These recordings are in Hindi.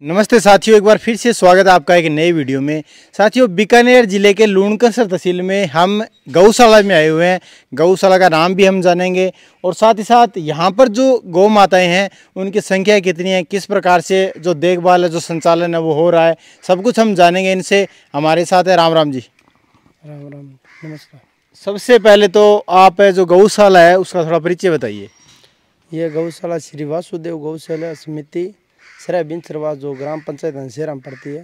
नमस्ते साथियों, एक बार फिर से स्वागत है आपका एक नए वीडियो में। साथियों, बीकानेर जिले के लूणकसर तहसील में हम गौशाला में आए हुए हैं। गौशाला का नाम भी हम जानेंगे और साथ ही साथ यहाँ पर जो गौ माताएं हैं उनकी संख्या कितनी है, किस प्रकार से जो देखभाल है, जो संचालन है वो हो रहा है, सब कुछ हम जानेंगे इनसे। हमारे साथ है राम राम जी। राम राम, नमस्कार। सबसे पहले तो आप जो गौशाला है उसका थोड़ा परिचय बताइए। ये गौशाला श्री वासुदेव गौशाला समिति सराय बिंसरवा जो ग्राम पंचायत हंसेरा में पड़ती है,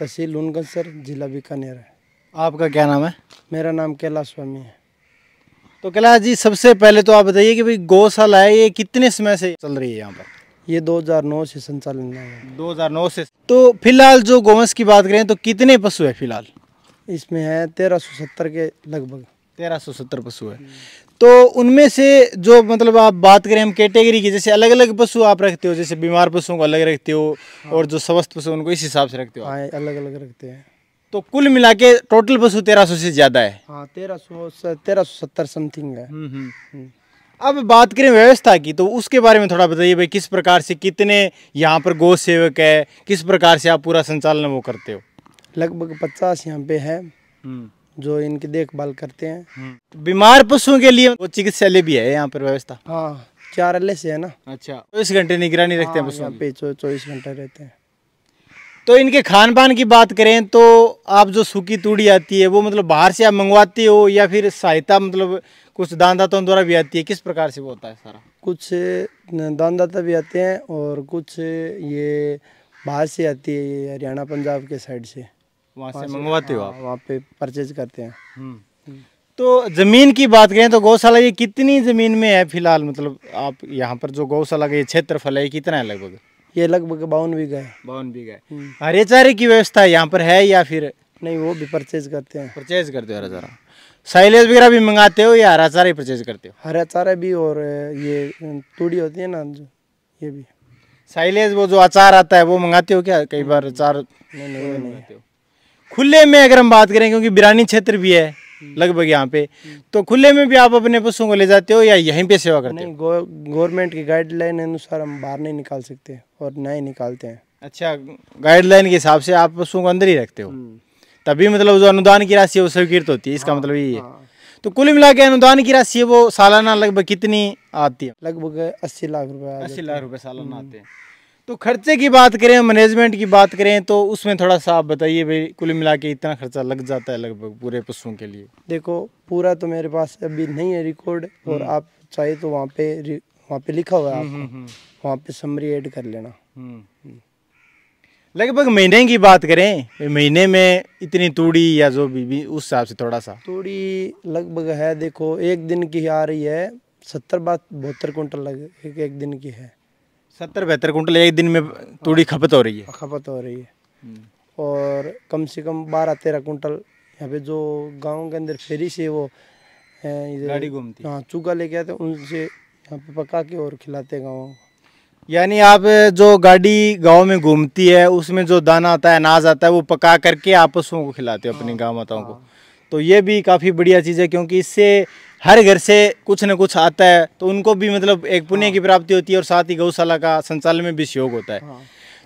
तहसील लूणकसर, जिला बीकानेर है। आपका क्या नाम है? मेरा नाम कैलाश स्वामी है। तो कैलाश जी, सबसे पहले तो आप बताइए कि भाई गौशाला है ये कितने समय से चल रही है यहाँ पर? ये 2009 से संचालन में है। 2009 से। तो फिलहाल जो गौवंश की बात करें तो कितने पशु है फिलहाल? इसमें है 1370 के लगभग। 1370 पशु है। तो उनमें से जो मतलब आप बात करें हम कैटेगरी की, जैसे अलग अलग पशु आप रखते हो, जैसे बीमार पशुओं को अलग रखते हो और जो स्वस्थ पशु उनको इस हिसाब से रखते हो? हाँ, अलग अलग रखते हैं। तो कुल मिला के टोटल पशु 1300 से ज्यादा है? हाँ, 1370 समथिंग है। अब बात करें व्यवस्था की, तो उसके बारे में थोड़ा बताइए भाई, किस प्रकार से कितने यहाँ पर गौ सेवक है, किस प्रकार से आप पूरा संचालन वो करते हो? लगभग 50 यहाँ पे है जो इनकी देखभाल करते हैं। बीमार पशुओं के लिए वो चिकित्सालय भी है यहाँ पर व्यवस्था? हाँ, 4 अल्ले से है ना। अच्छा, 24 घंटे निगरानी रखते हैं पशुओं पे 24 घंटे रहते हैं। तो इनके खान पान की बात करें तो आप जो सूखी तूड़ी आती है वो मतलब बाहर से आप मंगवाते हो या फिर सहायता मतलब कुछ दानदाताओं द्वारा भी आती है, किस प्रकार से वो होता है सारा? कुछ दानदाता भी आते हैं और कुछ ये बाहर से आती है, ये हरियाणा पंजाब के साइड से, वहाँ से मंगवाते हो आप? वहाँ पे परचेज करते हैं। तो जमीन की बात करें तो गौशाला ये कितनी जमीन में है फिलहाल? मतलब आप यहाँ पर जो गौशाला का ये क्षेत्रफल है ये कितना है लगभग? ये लगभग 52 बीघा है। 52 बीघा है। हरे चारे की व्यवस्था यहाँ पर है या फिर नहीं? वो भी परचेज करते हैं। परचेज करते हो हरा चारा? साइलेज वगैरह भी मंगाते हो या हरा चारा ही परचेज करते हो? हरा चारा भी और ये तूड़ी होती है ना जो, ये भी। साइलेज वो जो अचार आता है वो मंगाते हो क्या कई बार? अचार नहीं मंगाते हो? खुले में अगर हम बात करें, क्योंकि बिरानी क्षेत्र भी है लगभग यहाँ पे, तो खुले में भी आप अपने पशुओं को ले जाते हो या यहीं पे सेवा करते हो? नहीं, गवर्नमेंट की गाइडलाइन अनुसार हम बाहर नहीं निकाल सकते और ना ही निकालते हैं। अच्छा, गाइडलाइन के हिसाब से आप पशुओं को अंदर ही रखते हो, तभी मतलब जो अनुदान की राशि है वो स्वीकृत होती है, इसका मतलब यही है। तो कुल मिला के अनुदान की राशि है वो सालाना लगभग कितनी आती है? लगभग 80 लाख रुपए। 80 लाख रुपए सालाना आते हैं। तो खर्चे की बात करें, मैनेजमेंट की बात करें तो उसमें थोड़ा सा आप बताइए भाई, कुल मिला के इतना खर्चा लग जाता है लगभग पूरे पशुओं के लिए? देखो, पूरा तो मेरे पास अभी नहीं है रिकॉर्ड, और आप चाहे तो वहाँ पे लिखा हुआ है आपको, वहाँ पे समरी ऐड कर लेना। लगभग महीने की बात करें, महीने में इतनी तूड़ी या जो भी उस हिसाब से थोड़ा सा तूड़ी लगभग है, देखो एक दिन की आ रही है 70-72 कुंटल लग एक दिन की है। 70-72 कुंटल एक दिन में तूड़ी खपत हो रही है? खपत हो रही है। और कम से कम 12-13 कुंटल यहाँ पे जो गांव के अंदर फेरी से वो गाड़ी घूमती है, हाँ, चूगा लेके आते हैं, उनसे यहाँ पे पका के और खिलाते हैं गाँव। यानी आप जो गाड़ी गांव में घूमती है उसमें जो दाना आता है, अनाज आता है, वो पका करके आप पशुओं को खिलाते हो अपनी गाँव माताओं को? तो ये भी काफ़ी बढ़िया चीज़ है, क्योंकि इससे हर घर से कुछ न कुछ आता है, तो उनको भी मतलब एक पुण्य की प्राप्ति होती है और साथ ही गौशाला का संचालन में भी सहयोग होता है।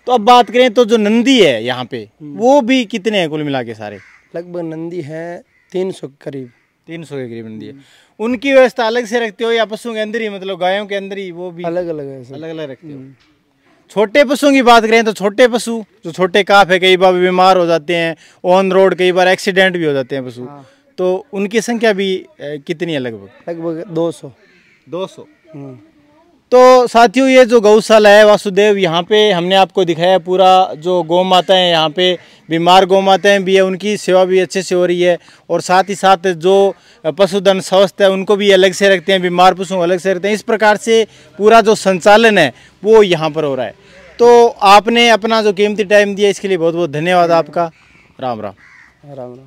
तो अब बात करें तो जो नंदी है यहाँ पे वो भी कितने हैं कुल मिला के सारे? लगभग नंदी है 300 के करीब। 300 के करीब नंदी है। उनकी व्यवस्था अलग से रखते हो या पशुओं के अंदर ही, मतलब गायों के अंदर ही वो भी अलग अलग है? अलग अलग रखते हो। छोटे पशुओं की बात करें तो छोटे पशु जो छोटे काफ है, कई बार बीमार हो जाते हैं, ऑन रोड कई बार एक्सीडेंट भी हो जाते हैं पशु, तो उनकी संख्या भी कितनी है लगभग? लगभग 200। तो साथियों, ये जो गौशाला है वासुदेव, यहाँ पे हमने आपको दिखाया पूरा जो गौ माता है, यहाँ पे बीमार गौ माताएं भी है, उनकी सेवा भी अच्छे से हो रही है, और साथ ही साथ जो पशुधन स्वस्थ है उनको भी अलग से रखते हैं, बीमार पशुओं को अलग से रखते हैं। इस प्रकार से पूरा जो संचालन है वो यहाँ पर हो रहा है। तो आपने अपना जो कीमती टाइम दिया इसके लिए बहुत बहुत धन्यवाद आपका। राम राम। राम राम।